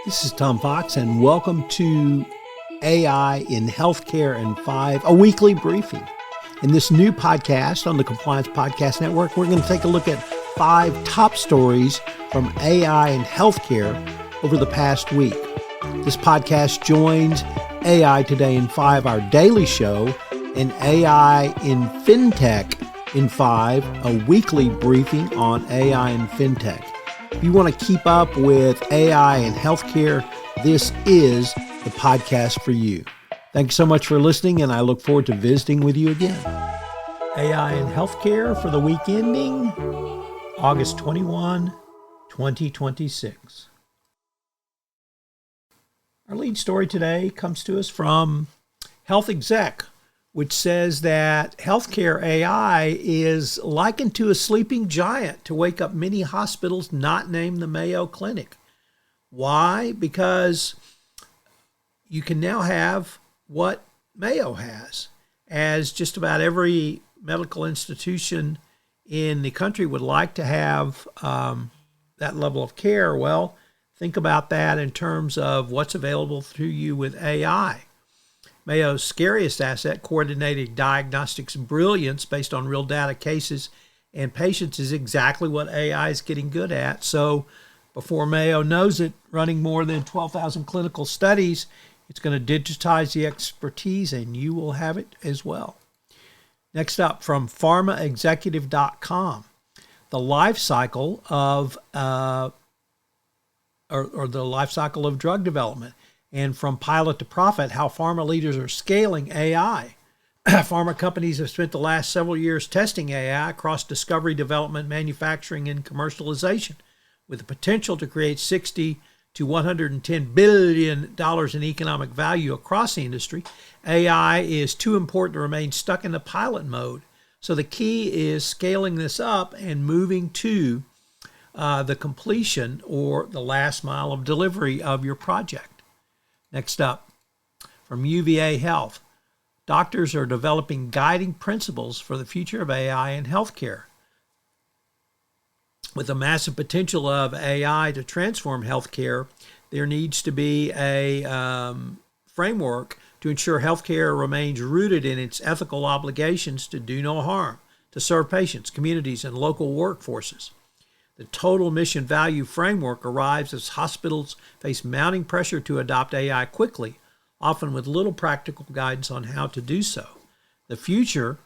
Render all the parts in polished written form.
This is Tom Fox, and welcome to AI in Healthcare in 5, a weekly briefing. In this new podcast on the Compliance Podcast Network, we're going to take a look at 5 top stories from AI in healthcare over the past week. This podcast joins AI Today in 5, our daily show, and AI in FinTech in 5, a weekly briefing on AI and FinTech. If you want to keep up with AI and healthcare, this is the podcast for you. Thanks so much for listening, and I look forward to visiting with you again. AI and healthcare for the week ending August 21, 2026. Our lead story today comes to us from Health Exec, which says that healthcare AI is likened to a sleeping giant to wake up many hospitals not named the Mayo Clinic. Why? Because you can now have what Mayo has, as just about every medical institution in the country would like to have that level of care. Well, think about that in terms of what's available to you with AI. Mayo's scariest asset, coordinated diagnostics brilliance based on real data, cases, and patients, is exactly what AI is getting good at. So before Mayo knows it, running more than 12,000 clinical studies, it's going to digitize the expertise, and you will have it as well. Next up, from pharmaexecutive.com, the life cycle of the life cycle of drug development. And from pilot to profit, how pharma leaders are scaling AI. Pharma companies have spent the last several years testing AI across discovery, development, manufacturing, and commercialization, with the potential to create $60 to $110 billion in economic value across the industry. AI is too important to remain stuck in the pilot mode. So the key is scaling this up and moving to the completion or the last mile of delivery of your project. Next up, from UVA Health, doctors are developing guiding principles for the future of AI in healthcare. With the massive potential of AI to transform healthcare, there needs to be a framework to ensure healthcare remains rooted in its ethical obligations to do no harm, to serve patients, communities, and local workforces. The total mission value framework arrives as hospitals face mounting pressure to adopt AI quickly, often with little practical guidance on how to do so. The future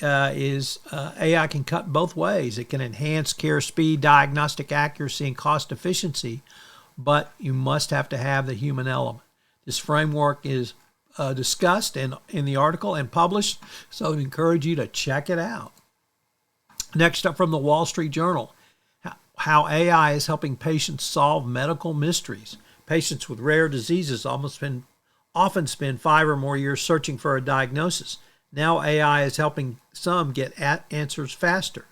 is AI can cut both ways. It can enhance care speed, diagnostic accuracy, and cost efficiency, but you must have to have the human element. This framework is discussed in the article and published, so I encourage you to check it out. Next up, from the Wall Street Journal, how AI is helping patients solve medical mysteries. Patients with rare diseases often spend 5 or more years searching for a diagnosis. Now AI is helping some get at answers faster.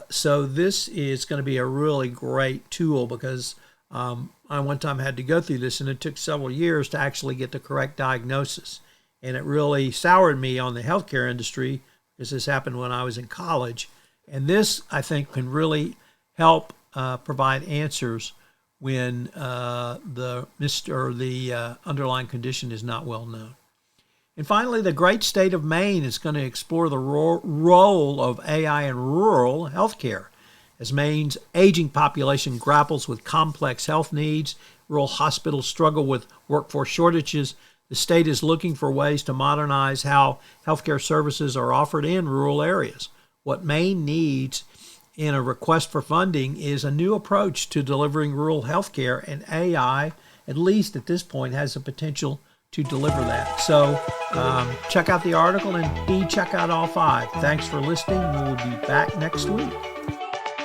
So this is going to be a really great tool because I one time had to go through this, and it took several years to actually get the correct diagnosis. And it really soured me on the healthcare industry because this happened when I was in college. And this, I think, can really help provide answers when the underlying condition is not well known. And finally, the great state of Maine is going to explore the role of AI in rural healthcare. As Maine's aging population grapples with complex health needs, rural hospitals struggle with workforce shortages, the state is looking for ways to modernize how healthcare services are offered in rural areas. What Maine needs in a request for funding is a new approach to delivering rural healthcare, and AI, at least at this point, has the potential to deliver that. So check out the article and check out all 5. Thanks for listening. We will be back next week.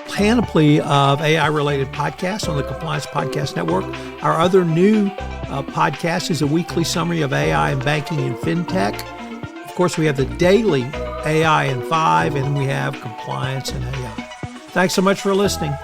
Panoply of AI-related podcasts on the Compliance Podcast Network. Our other new podcast is a weekly summary of AI in banking and FinTech. Of course, we have the daily AI in 5, and we have compliance and AI. Thanks so much for listening.